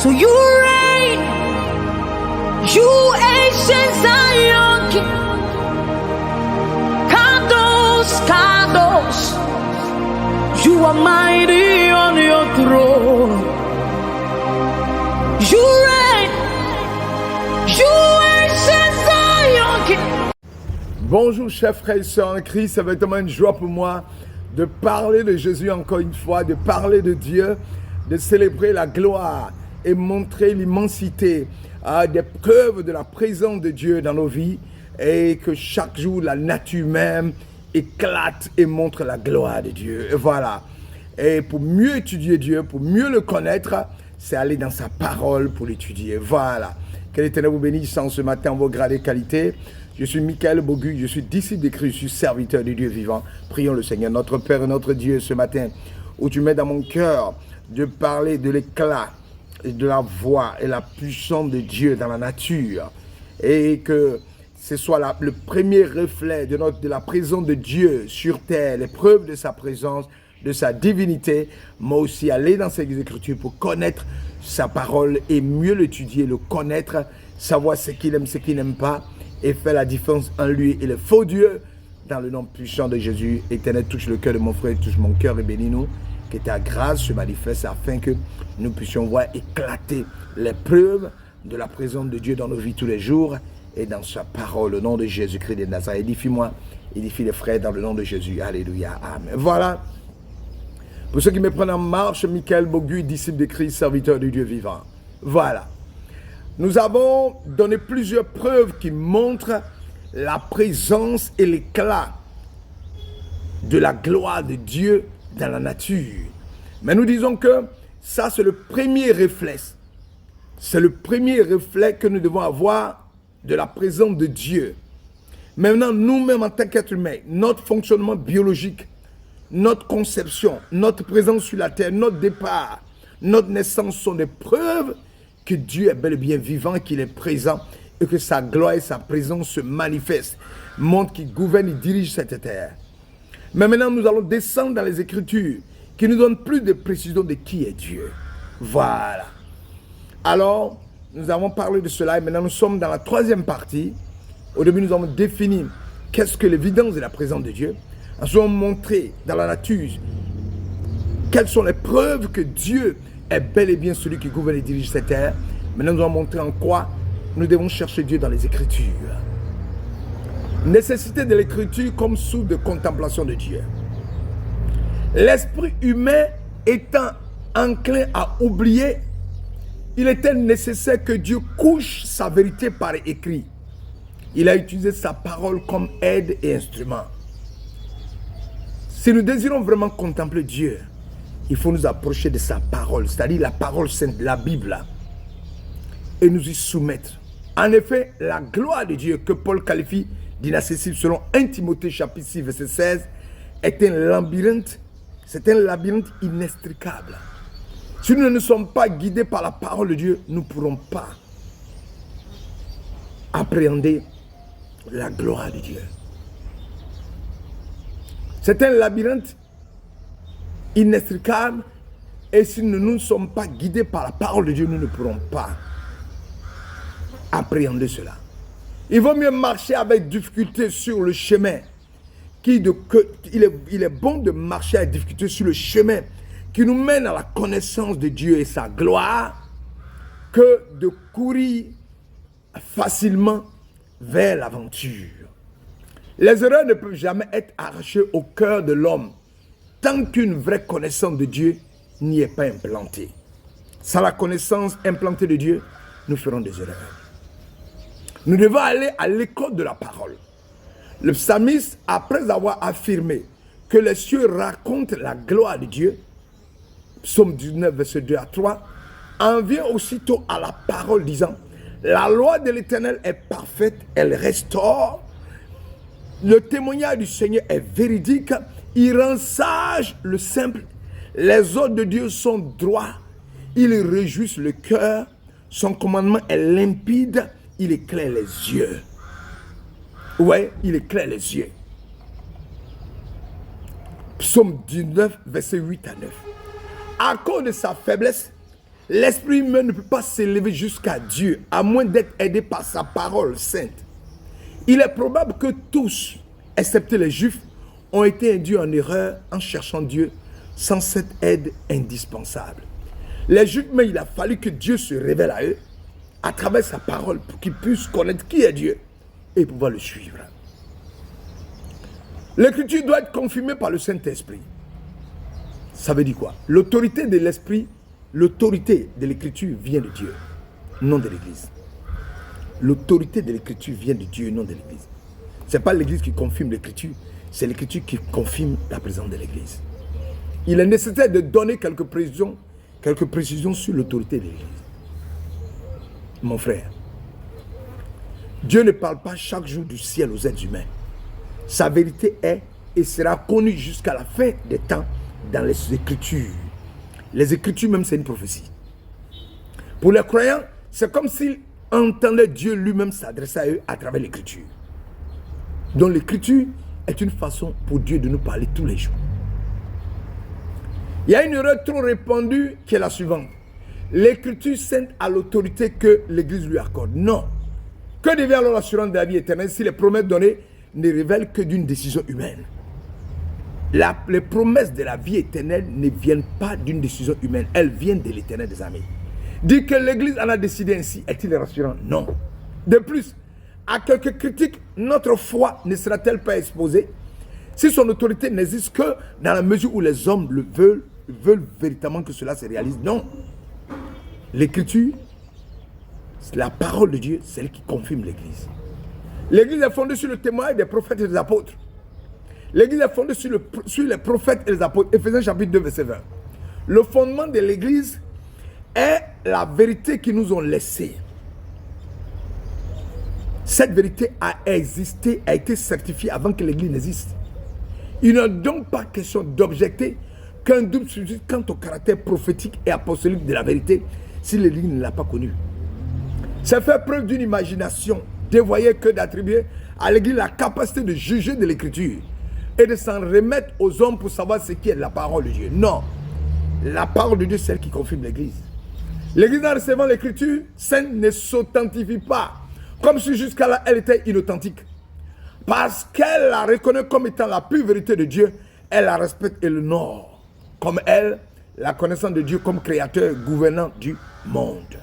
So you reign, you ancient Zion King. Kadosh, Kadosh, you are mighty on your throne. You reign, you ancient Zion King. Bonjour chers frères et sœurs en Christ, ça va être vraiment une joie pour moi de parler de Jésus encore une fois, de parler de Dieu, de célébrer la gloire et montrer l'immensité des preuves de la présence de Dieu dans nos vies et que chaque jour la nature même éclate et montre la gloire de Dieu. Et voilà. Et pour mieux étudier Dieu, pour mieux le connaître, c'est aller dans sa parole pour l'étudier. Voilà. Que l'Éternel vous bénisse en ce matin en vos grades et qualités. Je suis Michael Bogu, je suis disciple de Christ, je suis serviteur du Dieu vivant. Prions le Seigneur, notre Père et notre Dieu, ce matin, où tu mets dans mon cœur de parler de l'éclat et de la voix et la puissance de Dieu dans la nature. Et que ce soit le premier reflet de la présence de Dieu sur terre, les preuves de sa présence, de sa divinité, mais aussi aller dans ses écritures pour connaître sa parole et mieux l'étudier, le connaître, savoir ce qu'il aime, ce qu'il n'aime pas, et faire la différence en lui et le faux Dieu, dans le nom puissant de Jésus. Éternel, touche le cœur de mon frère, touche mon cœur et bénis-nous, que ta grâce se manifeste afin que nous puissions voir éclater les preuves de la présence de Dieu dans nos vies tous les jours et dans sa parole, au nom de Jésus-Christ de Nazareth. Édifie-moi, édifie les frères dans le nom de Jésus. Alléluia, amen. Voilà. Pour ceux qui me prennent en marche, Michael Bogu, disciple de Christ, serviteur du Dieu vivant. Voilà. Nous avons donné plusieurs preuves qui montrent la présence et l'éclat de la gloire de Dieu dans la nature. Mais nous disons que ça, c'est le premier réflexe. C'est le premier reflet que nous devons avoir de la présence de Dieu. Maintenant, nous-mêmes en tant qu'êtres humains, notre fonctionnement biologique, notre conception, notre présence sur la terre, notre départ, notre naissance sont des preuves que Dieu est bel et bien vivant, qu'il est présent et que sa gloire et sa présence se manifestent, montrent qu'il gouverne et dirige cette terre. Mais maintenant, nous allons descendre dans les Écritures qui nous donnent plus de précision de qui est Dieu. Voilà. Alors, nous avons parlé de cela et maintenant nous sommes dans la troisième partie. Au début, nous avons défini qu'est-ce que l'évidence de la présence de Dieu. Ensuite, nous avons montré dans la nature quelles sont les preuves que Dieu est bel et bien celui qui gouverne et dirige cette terre. Maintenant, nous allons montrer en quoi nous devons chercher Dieu dans les Écritures. Nécessité de l'Écriture comme source de contemplation de Dieu. L'esprit humain étant enclin à oublier, il était nécessaire que Dieu couche sa vérité par écrit. Il a utilisé sa parole comme aide et instrument. Si nous désirons vraiment contempler Dieu, il faut nous approcher de sa parole, c'est-à-dire la parole sainte, la Bible, et nous y soumettre. En effet, la gloire de Dieu que Paul qualifie d'inaccessible selon 1 Timothée chapitre 6 verset 16 est un labyrinthe, c'est un labyrinthe inextricable. Si nous ne sommes pas guidés par la parole de Dieu, nous ne pourrons pas appréhender la gloire de Dieu. C'est un labyrinthe inextricable et si nous ne sommes pas guidés par la parole de Dieu, nous ne pourrons pas appréhender cela. Il vaut mieux marcher avec difficulté sur le chemin. Il est bon de marcher avec difficulté sur le chemin qui nous mène à la connaissance de Dieu et sa gloire que de courir facilement vers l'aventure. Les erreurs ne peuvent jamais être arrachées au cœur de l'homme tant qu'une vraie connaissance de Dieu n'y est pas implantée. Sans la connaissance implantée de Dieu, nous ferons des erreurs. Nous devons aller à l'école de la parole. Le psalmiste, après avoir affirmé que les cieux racontent la gloire de Dieu, psaume 19, verset 2 à 3, en vient aussitôt à la parole disant, la loi de l'Éternel est parfaite, elle restaure. Le témoignage du Seigneur est véridique, il rend sage le simple. Les ordres de Dieu sont droits, ils réjouissent le cœur, son commandement est limpide, il éclaire les yeux. Ouais, il éclaire les yeux. Psaume 19, verset 8 à 9. À cause de sa faiblesse, L'esprit humain ne peut pas s'élever jusqu'à Dieu, à moins d'être aidé par sa parole sainte. Il est probable que tous, excepté les Juifs, ont été induits en erreur en cherchant Dieu sans cette aide indispensable. Les Juifs, mais il a fallu que Dieu se révèle à eux à travers sa parole pour qu'ils puissent connaître qui est Dieu et pouvoir le suivre. L'écriture doit être confirmée par le Saint-Esprit. Ça veut dire quoi? L'autorité de l'Esprit, l'autorité de l'écriture vient de Dieu, non de l'Église. L'autorité de l'écriture vient de Dieu, non de l'Église. Ce n'est pas l'Église qui confirme l'écriture, c'est l'écriture qui confirme la présence de l'Église. Il est nécessaire de donner quelques précisions sur l'autorité de l'Église. Mon frère, Dieu ne parle pas chaque jour du ciel aux êtres humains. Sa vérité est et sera connue jusqu'à la fin des temps dans les Écritures. Les Écritures même, c'est une prophétie. Pour les croyants, c'est comme s'ils entendaient Dieu lui-même s'adresser à eux à travers l'Écriture. Donc l'Écriture est une façon pour Dieu de nous parler tous les jours. Il y a une erreur trop répandue qui est la suivante. L'Écriture sainte a l'autorité que l'Église lui accorde. Non. Que devient alors l'assurance de la vie éternelle si les promesses données ne révèlent que d'une décision humaine? Les promesses de la vie éternelle ne viennent pas d'une décision humaine. Elles viennent de l'Éternel des armées. Dire que l'Église en a décidé ainsi, est-il rassurant? Non. De plus, à quelques critiques, notre foi ne sera-t-elle pas exposée si son autorité n'existe que dans la mesure où les hommes le veulent véritablement que cela se réalise? Non. L'Écriture, c'est la parole de Dieu, celle qui confirme l'Église. L'Église est fondée sur le témoignage des prophètes et des apôtres. L'Église est fondée sur les prophètes et les apôtres. Éphésiens chapitre 2, verset 20. Le fondement de l'Église est la vérité qu'ils nous ont laissée. Cette vérité a existé, a été certifiée avant que l'Église n'existe. Il n'est donc pas question d'objecter qu'un doute subsiste quant au caractère prophétique et apostolique de la vérité si l'Église ne l'a pas connue. C'est faire preuve d'une imagination dévoyée que d'attribuer à l'Église la capacité de juger de l'Écriture et de s'en remettre aux hommes pour savoir ce qui est la parole de Dieu. Non, la parole de Dieu, c'est celle qui confirme l'Église. L'Église, en recevant l'Écriture sainte, ne s'authentifie pas comme si jusqu'à là elle était inauthentique. Parce qu'elle la reconnaît comme étant la pure vérité de Dieu, elle la respecte et l'honore. Comme elle, la connaissance de Dieu comme créateur, gouvernant du monde.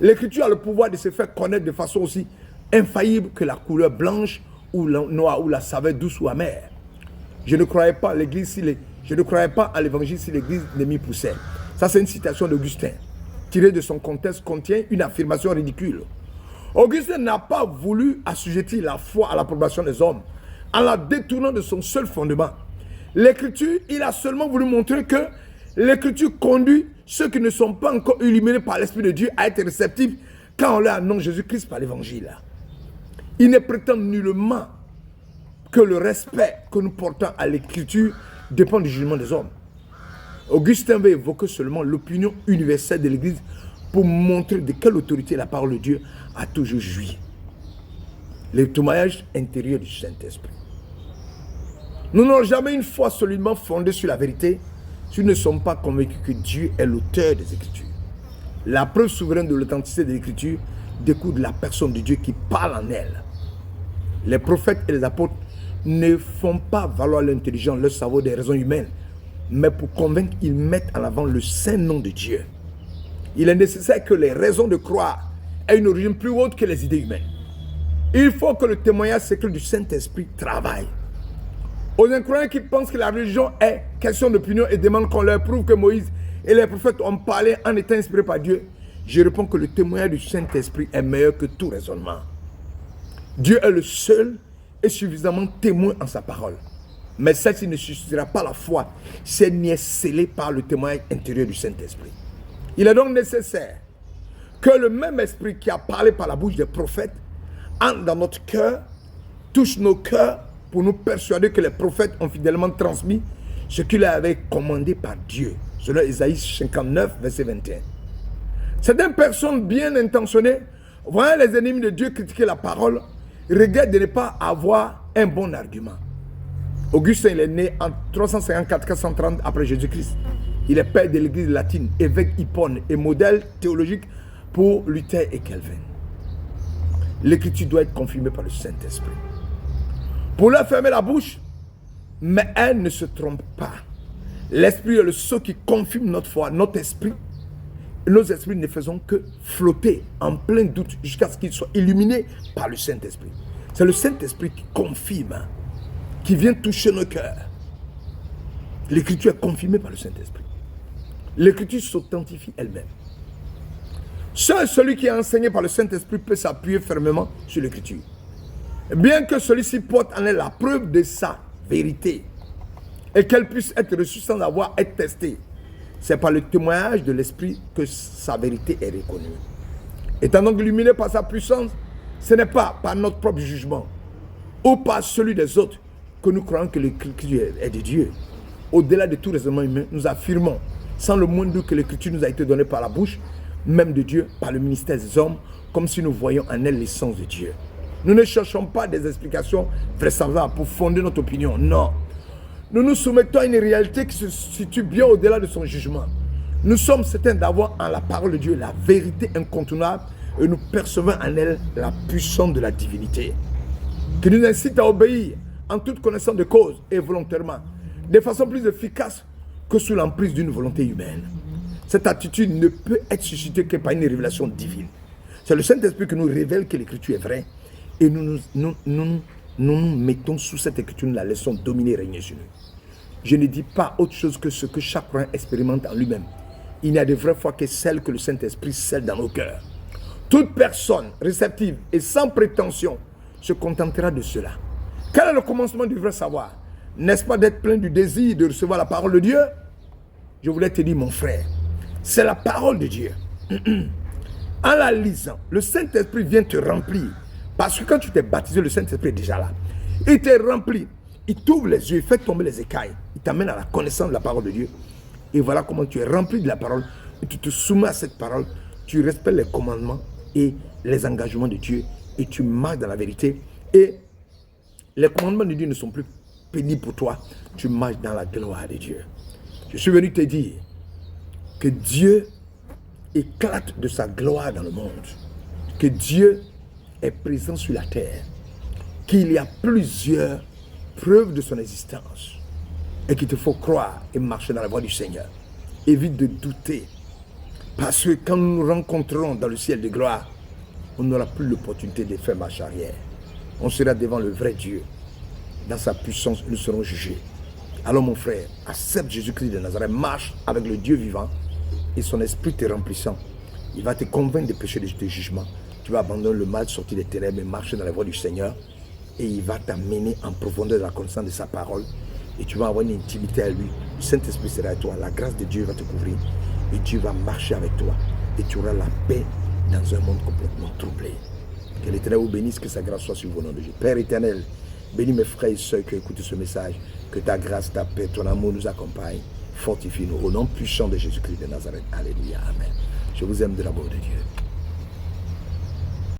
L'Écriture a le pouvoir de se faire connaître de façon aussi infaillible que la couleur blanche ou la noire ou la saveur douce ou amère. Je ne croyais pas à l'Église je ne croyais pas à l'Évangile si l'Église ne m'y poussait. Ça, c'est une citation d'Augustin, tirée de son contexte, contient une affirmation ridicule. Augustin n'a pas voulu assujettir la foi à l'approbation des hommes en la détournant de son seul fondement. L'Écriture, il a seulement voulu montrer que l'Écriture conduit ceux qui ne sont pas encore illuminés par l'Esprit de Dieu à être réceptifs quand on leur annonce Jésus-Christ par l'Évangile. Il ne prétend nullement que le respect que nous portons à l'Écriture dépend du jugement des hommes. Augustin veut évoquer seulement l'opinion universelle de l'Église pour montrer de quelle autorité la parole de Dieu a toujours joui. Le témoignage intérieur du Saint-Esprit. Nous n'avons jamais une foi solidement fondée sur la vérité si nous ne sommes pas convaincus que Dieu est l'auteur des Écritures. La preuve souveraine de l'authenticité de l'Écriture découle de la personne de Dieu qui parle en elle. Les prophètes et les apôtres ne font pas valoir l'intelligence, leur savoir des raisons humaines, mais pour convaincre, ils mettent en avant le saint nom de Dieu. Il est nécessaire que les raisons de croire aient une origine plus haute que les idées humaines. Il faut que le témoignage secret du Saint-Esprit travaille. Aux incroyants qui pensent que la religion est question d'opinion et demandent qu'on leur prouve que Moïse et les prophètes ont parlé en étant inspirés par Dieu, je réponds que le témoignage du Saint-Esprit est meilleur que tout raisonnement. Dieu est le seul et suffisamment témoin en sa parole. Mais celle-ci ne suscitera pas la foi si elle n'y est scellée par le témoignage intérieur du Saint-Esprit. Il est donc nécessaire que le même esprit qui a parlé par la bouche des prophètes entre dans notre cœur, touche nos cœurs pour nous persuader que les prophètes ont fidèlement transmis ce qu'il leur avait commandé par Dieu. Selon Isaïe 59, verset 21. Certaines personnes bien intentionnées, voyant les ennemis de Dieu critiquer la parole, regrettent de ne pas avoir un bon argument. Augustin il est né en 354-430 après Jésus-Christ. Il est père de l'église latine, évêque Hippone et modèle théologique pour Luther et Calvin. L'écriture doit être confirmée par le Saint-Esprit. Pour leur fermer la bouche, mais elle ne se trompe pas. L'Esprit est le sceau qui confirme notre foi, notre esprit. Nos esprits ne faisons que flotter en plein doute jusqu'à ce qu'ils soient illuminés par le Saint-Esprit. C'est le Saint-Esprit qui confirme, qui vient toucher nos cœurs. L'écriture est confirmée par le Saint-Esprit. L'écriture s'authentifie elle-même. Seul celui qui est enseigné par le Saint-Esprit peut s'appuyer fermement sur l'écriture. Bien que celui-ci porte en elle la preuve de sa vérité et qu'elle puisse être reçue sans avoir à être testée. C'est par le témoignage de l'Esprit que sa vérité est reconnue. Étant donc illuminé par sa puissance, ce n'est pas par notre propre jugement ou par celui des autres que nous croyons que l'écriture est de Dieu. Au-delà de tout raisonnement humain, nous affirmons sans le moindre doute que l'écriture nous a été donnée par la bouche même de Dieu, par le ministère des hommes, comme si nous voyions en elle l'essence de Dieu. Nous ne cherchons pas des explications vraisemblables pour fonder notre opinion, non. Nous nous soumettons à une réalité qui se situe bien au-delà de son jugement. Nous sommes certains d'avoir en la parole de Dieu la vérité incontournable et nous percevons en elle la puissance de la divinité, qui nous incite à obéir en toute connaissance de cause et volontairement, de façon plus efficace que sous l'emprise d'une volonté humaine. Cette attitude ne peut être suscitée que par une révélation divine. C'est le Saint-Esprit qui nous révèle que l'écriture est vraie et nous nous mettons sous cette écriture, nous la laissons dominer et régner sur nous. Je ne dis pas autre chose que ce que chaque croyant expérimente en lui-même. Il n'y a de vraies foi que celle que le Saint-Esprit scelle dans nos cœurs. Toute personne réceptive et sans prétention se contentera de cela. Quel est le commencement du vrai savoir? N'est-ce pas d'être plein du désir de recevoir la parole de Dieu? Je voulais te dire, mon frère, c'est la parole de Dieu. En la lisant, le Saint-Esprit vient te remplir. Parce que quand tu t'es baptisé, le Saint-Esprit est déjà là. Il te remplit. Il t'ouvre les yeux, il fait tomber les écailles. Il t'amène à la connaissance de la parole de Dieu. Et voilà comment tu es rempli de la parole. Et tu te soumets à cette parole. Tu respectes les commandements et les engagements de Dieu. Et tu marches dans la vérité. Et les commandements de Dieu ne sont plus pénibles pour toi. Tu marches dans la gloire de Dieu. Je suis venu te dire que Dieu éclate de sa gloire dans le monde. Que Dieu est présent sur la terre. Qu'il y a plusieurs preuves de son existence. Et qu'il te faut croire et marcher dans la voie du Seigneur. Évite de douter. Parce que quand nous nous rencontrerons dans le ciel de gloire, on n'aura plus l'opportunité de faire marche arrière. On sera devant le vrai Dieu. Dans sa puissance, nous serons jugés. Alors mon frère, accepte Jésus-Christ de Nazareth, marche avec le Dieu vivant et son esprit te remplissant. Il va te convaincre des péchés de tes jugements. Tu vas abandonner le mal, sortir des ténèbres et marcher dans la voie du Seigneur. Et il va t'amener en profondeur de la connaissance de sa parole. Et tu vas avoir une intimité à lui. Le Saint-Esprit sera à toi. La grâce de Dieu va te couvrir. Et Dieu va marcher avec toi. Et tu auras la paix dans un monde complètement troublé. Que l'Éternel vous bénisse, que sa grâce soit sur vos noms de Dieu. Père éternel, bénis mes frères et sœurs qui écoutent ce message. Que ta grâce, ta paix, ton amour nous accompagne. Fortifie-nous au nom puissant de Jésus-Christ de Nazareth. Alléluia. Amen. Je vous aime de l'amour de Dieu.